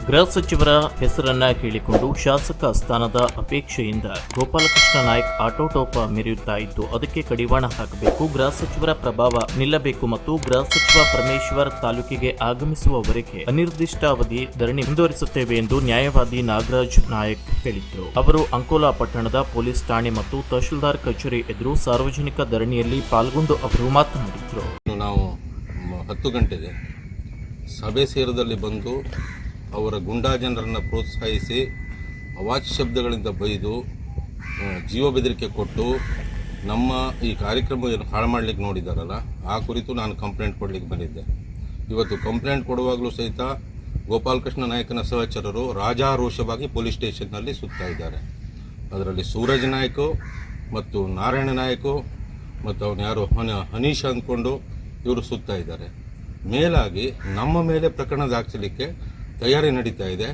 ಗೃಹ ಸಚಿವರ ಹೆಸರನ್ನ ಹೇಳಿಕೊಂಡು ಶಾಸಕ ಸ್ಥಾನದ ಅಪೇಕ್ಷೆಯಿಂದ ಗೋಪಾಲಕೃಷ್ಣ ನಾಯ್ಕ್ ಆಟೋಟೋಪ ಮೆರೆಯುತ್ತಾ ಇದ್ದು ಅದಕ್ಕೆ ಕಡಿವಾಣ ಹಾಕಬೇಕು, ಗೃಹ ಸಚಿವರ ಪ್ರಭಾವ ನಿಲ್ಲಬೇಕು ಮತ್ತು ಗೃಹ ಸಚಿವ ಪರಮೇಶ್ವರ್ ತಾಲೂಕಿಗೆ ಆಗಮಿಸುವವರೆಗೆ ಅನಿರ್ದಿಷ್ಟಾವಧಿ ಧರಣಿ ಮುಂದುವರಿಸುತ್ತೇವೆ ಎಂದು ನ್ಯಾಯವಾದಿ ನಾಗರಾಜ್ ನಾಯಕ್ ಹೇಳಿದರು. ಅವರು ಅಂಕೋಲಾ ಪಟ್ಟಣದ ಪೊಲೀಸ್ ಠಾಣೆ ಮತ್ತು ತಹಶೀಲ್ದಾರ್ ಕಚೇರಿ ಎದುರು ಸಾರ್ವಜನಿಕ ಧರಣಿಯಲ್ಲಿ ಪಾಲ್ಗೊಂಡು ಅವರು ಮಾತನಾಡಿದರು. ನಾವು 10 ಗಂಟೆಗೆ ಸಭೆ ಸೇರದಲ್ಲಿ ಬಂದು ಅವರ ಗುಂಡಾ ಜನರನ್ನು ಪ್ರೋತ್ಸಾಹಿಸಿ ಅವಾಚ್ಯ ಶಬ್ದಗಳಿಂದ ಬೈದು ಜೀವ ಬೆದರಿಕೆ ಕೊಟ್ಟು ನಮ್ಮ ಈ ಕಾರ್ಯಕ್ರಮ ಹಾಳು ಮಾಡಲಿಕ್ಕೆ ನೋಡಿದ್ದಾರಲ್ಲ, ಆ ಕುರಿತು ನಾನು ಕಂಪ್ಲೇಂಟ್ ಕೊಡಲಿಕ್ಕೆ ಬಂದಿದ್ದೆ. ಇವತ್ತು ಕಂಪ್ಲೇಂಟ್ ಕೊಡುವಾಗಲೂ ಸಹಿತ ಗೋಪಾಲಕೃಷ್ಣ ನಾಯಕನ ಸಹಚರರು ರಾಜಾರೋಷವಾಗಿ ಪೊಲೀಸ್ ಸ್ಟೇಷನ್ನಲ್ಲಿ ಸುತ್ತಾ ಇದ್ದಾರೆ. ಅದರಲ್ಲಿ ಸೂರಜ್ ನಾಯ್ಕು ಮತ್ತು ನಾರಾಯಣ ನಾಯ್ಕು ಮತ್ತು ಅವನು ಯಾರು ಹನೀಶ್ ಅಂದ್ಕೊಂಡು ಇವರು ಸುತ್ತಾ ಇದ್ದಾರೆ. ಮೇಲಾಗಿ ನಮ್ಮ ಮೇಲೆ ಪ್ರಕರಣ ದಾಖಲಿಕ್ಕೆ ತಯಾರಿ ನಡೀತಾ ಇದೆ.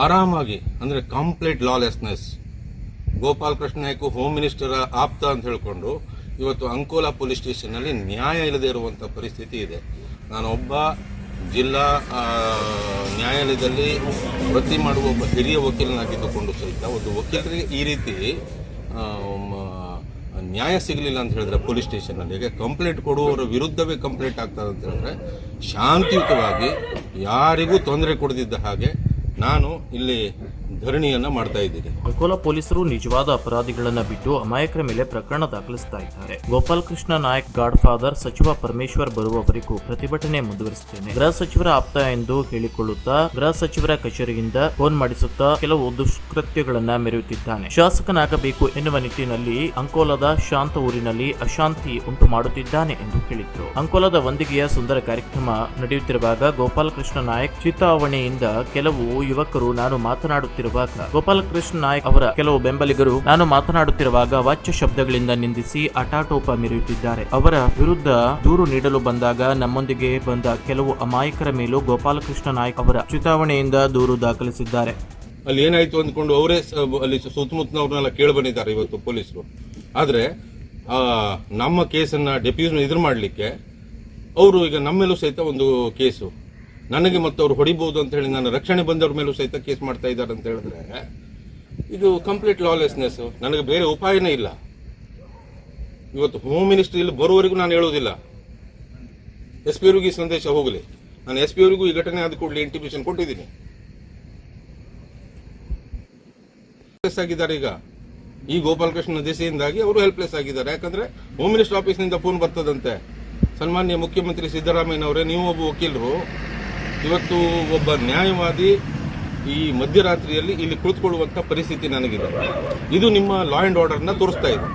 ಆರಾಮಾಗಿ ಅಂದರೆ complete lawlessness. Gopalakrishna Naiku home minister ಆಪ್ತ ಅಂತ ಹೇಳಿಕೊಂಡು ಇವತ್ತು ಅಂಕೋಲಾ ಪೊಲೀಸ್ ಸ್ಟೇಷನ್ನಲ್ಲಿ ನ್ಯಾಯ ಇಲ್ಲದೆ ಇರುವಂಥ ಪರಿಸ್ಥಿತಿ ಇದೆ. ನಾನೊಬ್ಬ ಜಿಲ್ಲಾ ನ್ಯಾಯಾಲಯದಲ್ಲಿ ವೃತ್ತಿ ಮಾಡುವ ಒಬ್ಬ ಹಿರಿಯ ವಕೀಲನಾಗಿದ್ದುಕೊಂಡು ಸಹಿತ ಒಂದು ವಕೀಲರಿಗೆ ಈ ರೀತಿ ನ್ಯಾಯ ಸಿಗಲಿಲ್ಲ ಅಂತ ಹೇಳಿದ್ರೆ ಪೊಲೀಸ್ ಸ್ಟೇಷನ್ನಲ್ಲಿ ಈಗ ಕಂಪ್ಲೇಂಟ್ ಕೊಡುವವರ ವಿರುದ್ಧವೇ ಕಂಪ್ಲೇಂಟ್ ಆಗ್ತದೆ ಅಂತ ಹೇಳಿದ್ರೆ ಶಾಂತಿಯುತವಾಗಿ ಯಾರಿಗೂ ತೊಂದರೆ ಕೊಡದಿದ್ದ ಹಾಗೆ ನಾನು ಇಲ್ಲಿ ಧರಣಿಯನ್ನ ಮಾಡ್ತಾ ಇದ್ದೀನಿ. ಅಂಕೋಲಾ ಪೊಲೀಸರು ನಿಜವಾದ ಅಪರಾಧಿಗಳನ್ನ ಬಿಟ್ಟು ಅಮಾಯಕರ ಮೇಲೆ ಪ್ರಕರಣ ದಾಖಲಿಸ್ತಾ ಇದ್ದಾರೆ. ಗೋಪಾಲಕೃಷ್ಣ ನಾಯ್ಕ್ ಗಾಡ್ ಫಾದರ್ ಸಚಿವ ಪರಮೇಶ್ವರ್ ಬರುವವರೆಗೂ ಪ್ರತಿಭಟನೆ ಮುಂದುವರಿಸುತ್ತೇನೆ. ಗೃಹ ಸಚಿವರ ಆಪ್ತ ಎಂದು ಹೇಳಿಕೊಳ್ಳುತ್ತಾ ಗೃಹ ಸಚಿವರ ಕಚೇರಿಯಿಂದ ಫೋನ್ ಮಾಡಿಸುತ್ತಾ ಕೆಲವು ದುಷ್ಕೃತ್ಯಗಳನ್ನ ಮೆರೆಯುತ್ತಿದ್ದಾನೆ. ಶಾಸಕನಾಗಬೇಕು ಎನ್ನುವ ನಿಟ್ಟಿನಲ್ಲಿ ಅಂಕೋಲಾದ ಶಾಂತ ಊರಿನಲ್ಲಿ ಅಶಾಂತಿ ಉಂಟು ಮಾಡುತ್ತಿದ್ದಾನೆ ಎಂದು ಹೇಳಿದ್ರು. ಅಂಕೋಲಾದ ವಂದಿಗೆಯ ಸುಂದರ ಕಾರ್ಯಕ್ರಮ ನಡೆಯುತ್ತಿರುವಾಗ ಗೋಪಾಲಕೃಷ್ಣ ನಾಯ್ಕ್ ಚಿತಾವಣೆಯಿಂದ ಕೆಲವು ಯುವಕರು ನಾನು ಮಾತನಾಡುತ್ತಿರುವಾಗ ಗೋಪಾಲಕೃಷ್ಣ ನಾಯ್ಕ್ ಅವರ ಕೆಲವು ಬೆಂಬಲಿಗರು ನಾನು ಮಾತನಾಡುತ್ತಿರುವಾಗ ವಾಚ್ಯ ಶಬ್ದಗಳಿಂದ ನಿಂದಿಸಿ ಆಟಾಟೋಪ ಮೆರೆಯುತ್ತಿದ್ದಾರೆ. ಅವರ ವಿರುದ್ಧ ದೂರು ನೀಡಲು ಬಂದಾಗ ನಮ್ಮೊಂದಿಗೆ ಬಂದ ಕೆಲವು ಅಮಾಯಕರ ಮೇಲೂ ಗೋಪಾಲಕೃಷ್ಣ ನಾಯ್ಕ್ ಅವರ ಚಿತಾವಣೆಯಿಂದ ದೂರು ದಾಖಲಿಸಿದ್ದಾರೆ. ಅಲ್ಲಿ ಏನಾಯ್ತು ಅಂದ್ಕೊಂಡು ಅವರೇ ಅಲ್ಲಿ ಸುತ್ತಮುತ್ತನವ್ರನ್ನೆಲ್ಲ ಕೇಳಿ ಬಂದಿದ್ದಾರೆ ಇವತ್ತು ಪೊಲೀಸರು. ಆದ್ರೆ ನಮ್ಮ ಕೇಸನ್ನ ಡೆಪ್ಯೂಸ್ ಎದುರು ಮಾಡಲಿಕ್ಕೆ ಅವರು ಈಗ ನಮ್ಮ ಮೇಲೂ ಸಹಿತ ಒಂದು ಕೇಸು ನನಗೆ ಮತ್ತು ಅವ್ರು ಹೊಡಿಬಹುದು ಅಂತ ಹೇಳಿ ನನ್ನ ರಕ್ಷಣೆ ಬಂದವ್ರ ಮೇಲೂ ಸಹಿತ ಕೇಸ್ ಮಾಡ್ತಾ ಇದ್ದಾರೆ ಅಂತ ಹೇಳಿದ್ರೆ ಇದು ಕಂಪ್ಲೀಟ್ ಲಾಲೆಸ್ನೆಸ್. ನನಗೆ ಬೇರೆ ಉಪಾಯನೇ ಇಲ್ಲ. ಇವತ್ತು ಹೋಮ್ ಮಿನಿಸ್ಟರ್ ಇಲ್ಲಿ ಬರುವವರೆಗೂ ನಾನು ಹೇಳುವುದಿಲ್ಲ. SP ಅವರಿಗೂ ಈ ಸಂದೇಶ ಹೋಗಲಿ. ನಾನು SP ಅವರಿಗೂ ಈ ಘಟನೆ ಆದ ಕೂಡಲೇ ಇಂಟಿಮೇಷನ್ ಕೊಟ್ಟಿದ್ದೀನಿ. ಆಗಿದ್ದಾರೆ ಈಗ ಈ ಗೋಪಾಲಕೃಷ್ಣ ದೆಸೆಯಿಂದಾಗಿ ಅವರು ಹೆಲ್ಪ್ಲೆಸ್ ಆಗಿದ್ದಾರೆ. ಯಾಕಂದ್ರೆ ಹೋಮ್ ಮಿನಿಸ್ಟರ್ ಆಫೀಸ್ನಿಂದ ಫೋನ್ ಬರ್ತದಂತೆ, ಸನ್ಮಾನ್ಯ ಮುಖ್ಯಮಂತ್ರಿ ಸಿದ್ದರಾಮಯ್ಯನವರೇ, ನೀವು ಒಬ್ಬ ವಕೀಲರು, ಇವತ್ತು ಒಬ್ಬ ನ್ಯಾಯವಾದಿ ಈ ಮಧ್ಯರಾತ್ರಿಯಲ್ಲಿ ಇಲ್ಲಿ ಕುಳಿತುಕೊಳ್ಳುವಂತ ಪರಿಸ್ಥಿತಿ ನನಗಿದೆ. ಇದು ನಿಮ್ಮ ಲಾ ಅಂಡ್ ಆರ್ಡರ್ನ ತೋರಿಸ್ತಾ ಇದೆ.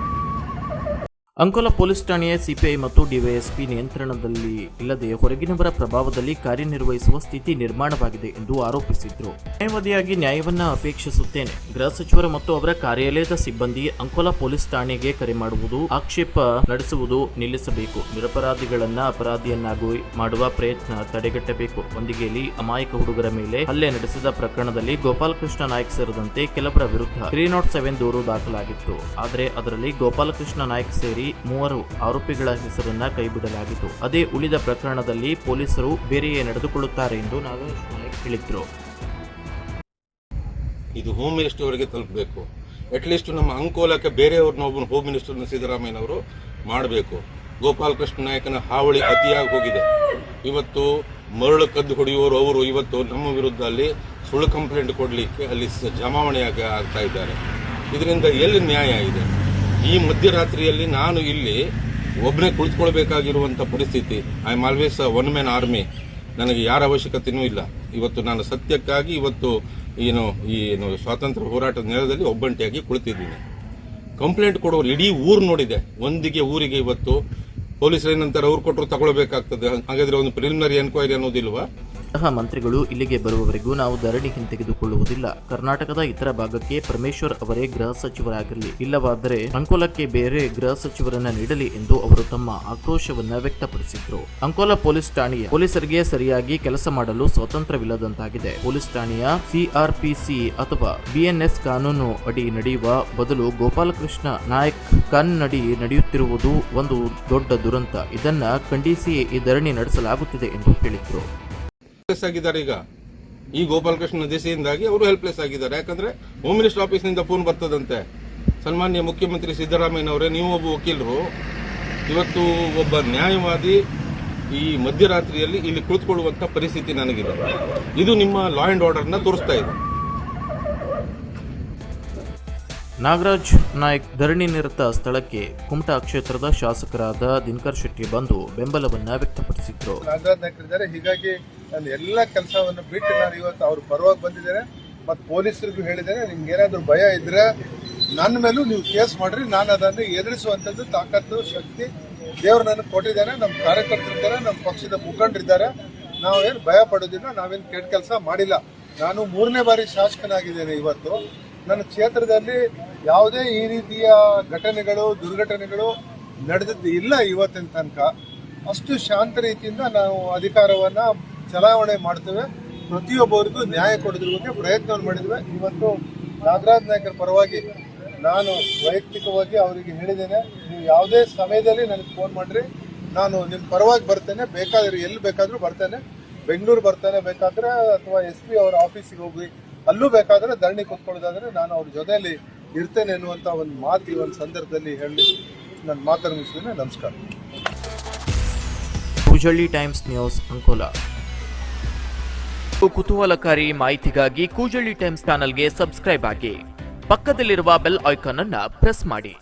ಅಂಕೋಲಾ ಪೊಲೀಸ್ ಠಾಣೆಯ ಸಿಪಿಐ ಮತ್ತು ಡಿವೈಎಸ್ಪಿ ನಿಯಂತ್ರಣದಲ್ಲಿ ಇಲ್ಲದೆ ಹೊರಗಿನವರ ಪ್ರಭಾವದಲ್ಲಿ ಕಾರ್ಯನಿರ್ವಹಿಸುವ ಸ್ಥಿತಿ ನಿರ್ಮಾಣವಾಗಿದೆ ಎಂದು ಆರೋಪಿಸಿದ್ರು. ನ್ಯಾಯವಾದಿಯಾಗಿ ನ್ಯಾಯವನ್ನ ಅಪೇಕ್ಷಿಸುತ್ತೇನೆ. ಗೃಹ ಸಚಿವರು ಮತ್ತು ಅವರ ಕಾರ್ಯಾಲಯದ ಸಿಬ್ಬಂದಿ ಅಂಕೋಲಾ ಪೊಲೀಸ್ ಠಾಣೆಗೆ ಕರೆ ಮಾಡುವುದು, ಆಕ್ಷೇಪ ನಡೆಸುವುದು ನಿಲ್ಲಿಸಬೇಕು. ನಿರಪರಾಧಿಗಳನ್ನ ಅಪರಾಧಿಯನ್ನಾಗಿ ಮಾಡುವ ಪ್ರಯತ್ನ ತಡೆಗಟ್ಟಬೇಕು. ವಂದಿಗೆಯಲ್ಲಿ ಅಮಾಯಕ ಹುಡುಗರ ಮೇಲೆ ಹಲ್ಲೆ ನಡೆಸಿದ ಪ್ರಕರಣದಲ್ಲಿ ಗೋಪಾಲಕೃಷ್ಣ ನಾಯ್ಕ್ ಸೇರಿದಂತೆ ಕೆಲವರ ವಿರುದ್ಧ 307 ದೂರು ದಾಖಲಾಗಿತ್ತು. ಆದರೆ ಅದರಲ್ಲಿ ಗೋಪಾಲಕೃಷ್ಣ ನಾಯ್ಕ್ ಸೇರಿ 3 ಆರೋಪಿಗಳ ಹೆಸರನ್ನ ಕೈಬಿಡಲಾಗಿತ್ತು. ಅದೇ ಉಳಿದ ಪ್ರಕರಣದಲ್ಲಿ ಪೊಲೀಸರು ಬೇರೆಯೇ ನಡೆದುಕೊಳ್ಳುತ್ತಾರೆ ಎಂದು ನಾಗರಾಜ್ ನಾಯ್ಕ್ ಹೇಳಿದ್ರು. ಇದು ಹೋಮ್ ಮಿನಿಸ್ಟರ್ ಅವರಿಗೆ ತಲುಪಬೇಕು. ಅಟ್ಲೀಸ್ಟ್ ನಮ್ಮ ಅಂಕೋಲಕ್ಕೆ ಬೇರೆಯವ್ರನ್ನ ಒಬ್ಬ ಹೋಮ್ ಮಿನಿಸ್ಟರ್ನ ಸಿದ್ದರಾಮಯ್ಯನವರು ಮಾಡಬೇಕು. ಗೋಪಾಲಕೃಷ್ಣ ನಾಯಕನ ಹಾವಳಿ ಅತಿಯಾಗಿ ಹೋಗಿದೆ. ಇವತ್ತು ಮರಳು ಕದ್ದು ಹೊಡೆಯುವವರು ಅವರು ಇವತ್ತು ನಮ್ಮ ವಿರುದ್ಧ ಅಲ್ಲಿ ಸುಳ್ಳು ಕಂಪ್ಲೇಂಟ್ ಕೊಡಲಿಕ್ಕೆ ಅಲ್ಲಿ ಜಮಾವಣೆಯಾಗಿ ಆಗ್ತಾ ಇದ್ದಾರೆ. ಇದರಿಂದ ಎಲ್ಲಿ ನ್ಯಾಯ ಇದೆ? ಈ ಮಧ್ಯರಾತ್ರಿಯಲ್ಲಿ ನಾನು ಇಲ್ಲಿ ಒಬ್ಬನೇ ಕುಳಿತುಕೊಳ್ಬೇಕಾಗಿರುವಂಥ ಪರಿಸ್ಥಿತಿ. I am always one man army. ನನಗೆ ಯಾರ ಅವಶ್ಯಕತೆಯೂ ಇಲ್ಲ. ಇವತ್ತು ನಾನು ಸತ್ಯಕ್ಕಾಗಿ ಇವತ್ತು ಏನು ಸ್ವಾತಂತ್ರ್ಯ ಹೋರಾಟದ ನೆಲದಲ್ಲಿ ಒಬ್ಬಂಟಿಯಾಗಿ ಕುಳಿತಿದ್ದೀನಿ. ಕಂಪ್ಲೇಂಟ್ ಕೊಡೋರು ಇಡೀ ಊರು ನೋಡಿದೆ. ಒಂದಿಗೆ ಊರಿಗೆ ಇವತ್ತು ಪೊಲೀಸರು ಏನಂತಾರೆ, ಅವ್ರು ಕೊಟ್ಟರು ತಗೊಳ್ಬೇಕಾಗ್ತದೆ. ಹಾಗಾದ್ರೆ ಒಂದು ಪ್ರಿಲಿಮಿನರಿ ಎನ್ಕ್ವೈರಿ ಅನ್ನೋದಿಲ್ವಾ? ಮಂತ್ರಿಗಳು ಇಲ್ಲಿಗೆ ಬರುವವರೆಗೂ ನಾವು ಧರಣಿ ಹಿಂತೆಗೆದುಕೊಳ್ಳುವುದಿಲ್ಲ. ಕರ್ನಾಟಕದ ಇತರ ಭಾಗಕ್ಕೆ ಪರಮೇಶ್ವರ್ ಅವರೇ ಗೃಹ ಸಚಿವರಾಗಿರಲಿ, ಇಲ್ಲವಾದರೆ ಅಂಕೋಲಾಕ್ಕೆ ಬೇರೆ ಗೃಹ ಸಚಿವರನ್ನ ನೀಡಲಿ ಎಂದು ಅವರು ತಮ್ಮ ಆಕ್ರೋಶವನ್ನ ವ್ಯಕ್ತಪಡಿಸಿದ್ರು. ಅಂಕೋಲಾ ಪೊಲೀಸ್ ಠಾಣೆಯ ಪೊಲೀಸರಿಗೆ ಸರಿಯಾಗಿ ಕೆಲಸ ಮಾಡಲು ಸ್ವಾತಂತ್ರ್ಯವಿಲ್ಲದಂತಾಗಿದೆ. ಪೊಲೀಸ್ ಠಾಣೆಯ CRPC ಅಥವಾ BNS ಕಾನೂನು ಅಡಿ ನಡೆಯುವ ಬದಲು ಗೋಪಾಲಕೃಷ್ಣ ನಾಯ್ಕ್ ಕನ್ನಡಿ ನಡೆಯುತ್ತಿರುವುದು ಒಂದು ದೊಡ್ಡ ದುರಂತ. ಇದನ್ನ ಖಂಡಿಸಿ ಈ ಧರಣಿ ನಡೆಸಲಾಗುತ್ತಿದೆ ಎಂದು ಹೇಳಿದ್ರು. ಆಗಿದ್ದಾರೆ ಈಗ ಈ ಗೋಪಾಲಕೃಷ್ಣ ದೆಸೆಯಿಂದಾಗಿ ಅವರು ಹೆಲ್ಪ್ಲೆಸ್ ಆಗಿದ್ದಾರೆ. ಯಾಕಂದ್ರೆ ಹೋಮ್ ಮಿನಿಸ್ಟರ್ ಆಫೀಸ್ನಿಂದ ಫೋನ್ ಬರ್ತದಂತೆ, ಸನ್ಮಾನ್ಯ ಮುಖ್ಯಮಂತ್ರಿ ಸಿದ್ದರಾಮಯ್ಯನವರೇ, ನೀವು ಒಬ್ಬ ವಕೀಲರು, ಇವತ್ತು ಒಬ್ಬ ನ್ಯಾಯವಾದಿ ಈ ಮಧ್ಯರಾತ್ರಿಯಲ್ಲಿ ಇಲ್ಲಿ ಕುಳಿತುಕೊಳ್ಳುವಂತ ಪರಿಸ್ಥಿತಿ ನನಗಿದೆ. ಇದು ನಿಮ್ಮ ಲಾ ಅಂಡ್ ಆರ್ಡರ್ನ ತೋರಿಸ್ತಾ ಇದೆ. ನಾಗರಾಜ್ ನಾಯ್ಕ್ ಧರಣಿ ನಿರತ ಸ್ಥಳಕ್ಕೆ ಕುಮಟಾ ಕ್ಷೇತ್ರದ ಶಾಸಕರಾದ ದಿನಕರ್ ಶೆಟ್ಟಿ ಬಂದು ಬೆಂಬಲವನ್ನ ವ್ಯಕ್ತಪಡಿಸಿದ್ರು. ನಾಗರಾಜ್ ನಾಯ್ಕರ್ ಇದ್ದಾರೆ, ಹೀಗಾಗಿ ನಾನು ಎಲ್ಲ ಕೆಲಸವನ್ನು ಬಿಟ್ಟು ನಾನು ಇವತ್ತು ಅವ್ರ ಪರವಾಗಿ ಬಂದಿದ್ದೇನೆ. ಮತ್ತು ಪೊಲೀಸರಿಗೂ ಹೇಳಿದ್ದೇನೆ, ನಿಮ್ಗೆ ಏನಾದರೂ ಭಯ ಇದ್ರೆ ನನ್ನ ಮೇಲೂ ನೀವು ಕೇಸ್ ಮಾಡ್ರಿ, ನಾನು ಅದನ್ನು ಎದುರಿಸುವಂಥದ್ದು ತಾಕತ್ತು ಶಕ್ತಿ ದೇವರು ನನಗೆ ಕೊಟ್ಟಿದ್ದಾನೆ. ನಮ್ಮ ಕಾರ್ಯಕರ್ತರಿದ್ದಾರೆ, ನಮ್ಮ ಪಕ್ಷದ ಮುಖಂಡರಿದ್ದಾರೆ. ನಾವೇನು ಭಯ ಪಡೋದಿಲ್ಲ, ನಾವೇನು ಕೆಟ್ಟ ಕೆಲಸ ಮಾಡಿಲ್ಲ. ನಾನು 3ನೇ ಬಾರಿ ಶಾಸಕನಾಗಿದ್ದೇನೆ. ಇವತ್ತು ನನ್ನ ಕ್ಷೇತ್ರದಲ್ಲಿ ಯಾವುದೇ ಈ ರೀತಿಯ ಘಟನೆಗಳು ದುರ್ಘಟನೆಗಳು ನಡೆದದ್ದು ಇಲ್ಲ. ಇವತ್ತಿನ ತನಕ ಅಷ್ಟು ಶಾಂತ ರೀತಿಯಿಂದ ನಾವು ಅಧಿಕಾರವನ್ನು ಚಲಾವಣೆ ಮಾಡ್ತೇವೆ. ಪ್ರತಿಯೊಬ್ಬರಿಗೂ ನ್ಯಾಯ ಕೊಡೋದ್ರ ಪ್ರಯತ್ನವನ್ನು ಮಾಡಿದ್ವಿ. ಇವತ್ತು ನಾಗರಾಜ್ ನಾಯ್ಕರ ಪರವಾಗಿ ನಾನು ವೈಯಕ್ತಿಕವಾಗಿ ಅವರಿಗೆ ಹೇಳಿದ್ದೇನೆ, ನೀವು ಯಾವುದೇ ಸಮಯದಲ್ಲಿ ನನಗೆ ಫೋನ್ ಮಾಡಿರಿ, ನಾನು ನಿಮ್ಮ ಪರವಾಗಿ ಬರ್ತೇನೆ. ಬೇಕಾದ್ರೆ ಎಲ್ಲಿ ಬೇಕಾದರೂ ಬರ್ತೇನೆ, ಬೆಂಗಳೂರು ಬರ್ತೇನೆ ಬೇಕಾದರೆ, ಅಥವಾ SP ಅವರ ಆಫೀಸಿಗೆ ಹೋಗಿ ಅಲ್ಲೂ ಬೇಕಾದರೆ ಧರಣಿ ಕೂತ್ಕೊಳ್ಳೋದಾದರೆ ನಾನು ಅವ್ರ ಜೊತೆಯಲ್ಲಿ ಇರ್ತೇನೆ ಎನ್ನುವಂಥ ಒಂದು ಮಾತು ಈ ಒಂದು ಸಂದರ್ಭದಲ್ಲಿ ಹೇಳಿ ನಾನು ಮಾತನಾಡಿದ್ದೇನೆ. ನಮಸ್ಕಾರ. Koojalli times news, Ankola. ಕುತೂಹಲಕಾರಿ ಮಾಹಿತಿಗಾಗಿ ಕೂಜಳ್ಳಿ ಟೈಮ್ಸ್ ಚಾನೆಲ್ಗೆ ಸಬ್ಸ್ಕ್ರೈಬ್ ಆಗಿ, ಪಕ್ಕದಲ್ಲಿರುವ ಬೆಲ್ ಐಕಾನ್ ಅನ್ನು ಪ್ರೆಸ್ ಮಾಡಿ.